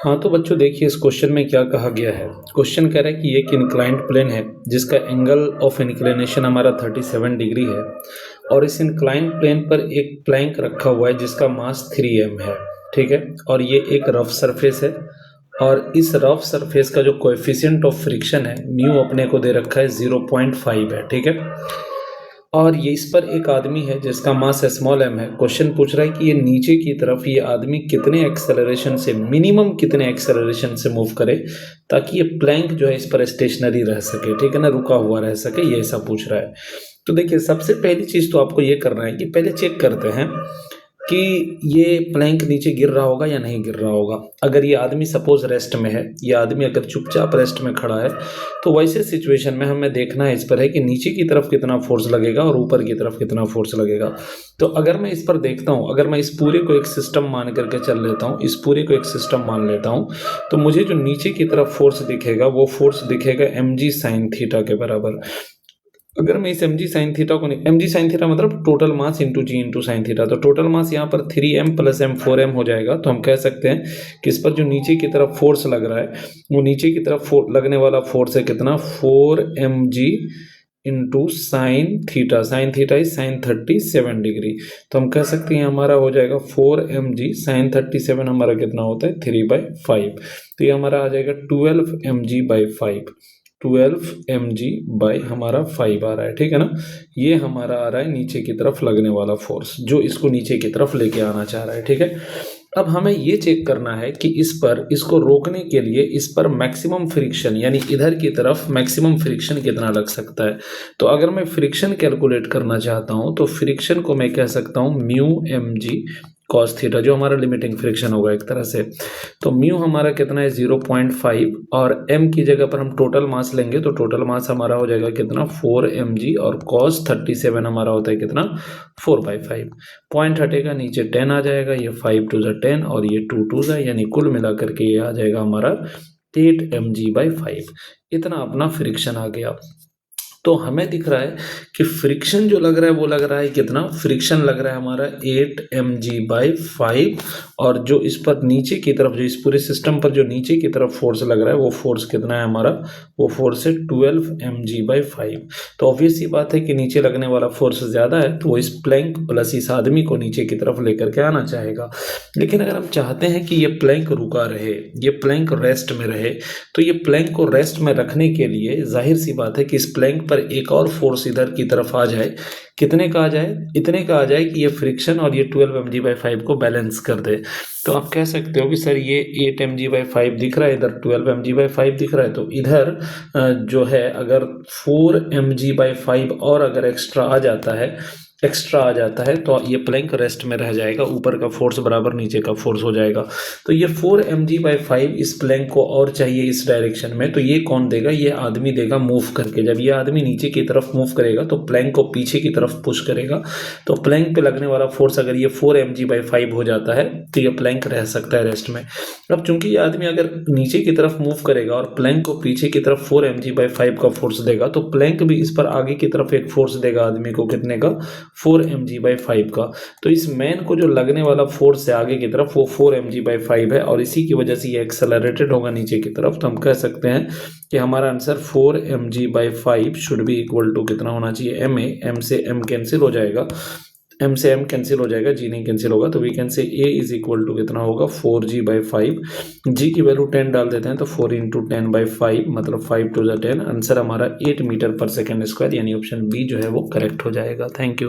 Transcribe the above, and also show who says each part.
Speaker 1: हाँ, तो बच्चों देखिए इस क्वेश्चन में क्या कहा गया है। क्वेश्चन कह रहा है कि एक इंक्लाइंड प्लेन है जिसका एंगल ऑफ इंक्लिनेशन हमारा 37 डिग्री है और इस इंक्लाइंड प्लेन पर एक प्लैंक रखा हुआ है जिसका मास 3m है, ठीक है। और ये एक रफ सरफेस है और इस रफ सरफेस का जो कोएफिशिएंट ऑफ फ्रिक्शन है म्यू अपने को दे रखा है 0.5 है, ठीक है। और ये इस पर एक आदमी है जिसका मास स्मॉल m है। क्वेश्चन पूछ रहा है कि ये नीचे की तरफ ये आदमी कितने एक्सेलरेशन से, मिनिमम कितने एक्सेलरेशन से मूव करे ताकि ये प्लैंक जो है इस पर स्टेशनरी रह सके, ठीक है ना, रुका हुआ रह सके, ये ऐसा पूछ रहा है। तो देखिए सबसे पहली चीज़ तो आपको ये करना है कि पहले चेक करते हैं कि ये प्लैंक नीचे गिर रहा होगा या नहीं गिर रहा होगा। अगर ये आदमी सपोज रेस्ट में है, ये आदमी अगर चुपचाप रेस्ट में खड़ा है तो वैसे सिचुएशन में हमें देखना है इस पर है कि नीचे की तरफ कितना फोर्स लगेगा और ऊपर की तरफ कितना फोर्स लगेगा। तो अगर मैं इस पर देखता हूँ, अगर मैं इस पूरे को एक सिस्टम मान करके चल लेता हूँ, इस पूरे को एक सिस्टम मान लेता हूँ, तो मुझे जो नीचे की तरफ फोर्स दिखेगा वो फोर्स दिखेगा mg sin थीटा के बराबर। अगर मैं इस mg sin थीटा को, mg sin थीटा मतलब टोटल मास इंटू जी इंटू साइन थीटा, तो टोटल मास यहाँ पर 3m प्लस m 4m हो जाएगा। तो हम कह सकते हैं कि इस पर जो नीचे की तरफ फोर्स लग रहा है वो नीचे की तरफ लगने वाला फोर्स है कितना, 4mg into sine theta. Sine theta is sine 37 degree. तो हम कह सकते हैं हमारा हो जाएगा 4mg साइन 37 हमारा कितना होता है 3/5। तो ये हमारा आ जाएगा 12mg/5। 12mg/ हमारा 5 आ रहा है, ठीक है ना। ये हमारा आ रहा है नीचे की तरफ लगने वाला फोर्स जो इसको नीचे की तरफ लेके आना चाह रहा है, ठीक है। अब हमें ये चेक करना है कि इस पर, इसको रोकने के लिए इस पर मैक्सिमम फ्रिक्शन यानी इधर की तरफ मैक्सिमम फ्रिक्शन कितना लग सकता है। तो अगर मैं फ्रिक्शन कैलकुलेट करना चाहता हूं तो फ्रिक्शन को मैं कह सकता हूं म्यू mg cos थीटा, जो हमारा लिमिटिंग फ्रिक्शन होगा एक तरह से। तो म्यू हमारा कितना है 0.5 और m की जगह पर हम टोटल मास लेंगे तो टोटल मास हमारा हो जाएगा कितना 4mg और cos 37 हमारा होता है कितना 4/5। पॉइंट हटेगा, नीचे 10 आ जाएगा, ये 5 2 10 और ये 2 2 यानी कुल मिलाकर के ये आ जाएगा हमारा 8mg/5। इतना अपना फ्रिक्शन आ गया। तो हमें दिख रहा है कि फ्रिक्शन जो लग रहा है वो लग रहा है कितना, फ्रिक्शन लग रहा है हमारा 8mg/5 और जो इस पर नीचे की तरफ, जो इस पूरे सिस्टम पर जो नीचे की तरफ फोर्स लग रहा है वो फोर्स कितना है हमारा, वो फोर्स है 12mg/5। तो ऑब्वियस सी बात है कि नीचे लगने वाला फोर्स ज़्यादा है तो वो इस प्लैंक प्लस इस आदमी को नीचे की तरफ लेकर के आना चाहेगा। लेकिन अगर हम चाहते हैं कि ये प्लैंक रुका रहे, ये प्लैंक रेस्ट में रहे, तो ये प्लैंक को रेस्ट में रखने के लिए जाहिर सी बात है कि इस प्लैंक पर एक और फोर्स इधर की तरफ आ जाए। कितने का आ जाए, इतने का आ जाए कि ये फ्रिक्शन और ये 12mg/5 को बैलेंस कर दे। तो आप कह सकते हो कि सर ये 8mg/5 दिख रहा है, इधर 12mg/5 दिख रहा है, तो इधर जो है अगर 4mg/5 और अगर एक्स्ट्रा आ जाता है तो ये प्लैंक रेस्ट में रह जाएगा, ऊपर का फोर्स बराबर नीचे का फोर्स हो जाएगा। तो ये 4mg/5 इस प्लैंक को और चाहिए इस डायरेक्शन में, तो ये कौन देगा, ये आदमी देगा मूव करके। जब ये आदमी नीचे की तरफ मूव करेगा तो प्लैंक को पीछे की तरफ पुश करेगा, तो प्लैंक पे लगने वाला फोर्स अगर ये 4mg/5 हो जाता है तो ये प्लैंक रह सकता है रेस्ट में। अब चूंकि ये आदमी अगर नीचे की तरफ मूव करेगा और प्लैंक को पीछे की तरफ 4mg/5 का फोर्स देगा तो प्लैंक भी इस पर आगे की तरफ एक फोर्स देगा आदमी को, कितने का, 4mg/5 का। तो इस मैन को जो लगने वाला फोर्स है आगे की तरफ वो 4mg/5 है और इसी की वजह से ये एक्सेलरेटेड होगा नीचे की तरफ। तो हम कह सकते हैं कि हमारा answer 4mg/5 should be equal to कितना होना चाहिए, ma, m से m कैंसिल हो जाएगा, m से m कैंसिल हो जाएगा, g नहीं कैंसिल होगा, तो we can say a is equal to कितना होगा 4g/5। g की वैल्यू 10 डाल देते हैं तो 4 इंटू 10/5 मतलब 5 2 10। आंसर हमारा 8 मीटर पर सेकेंड स्क्वायर यानी ऑप्शन बी जो है वो करेक्ट हो जाएगा। Thank you.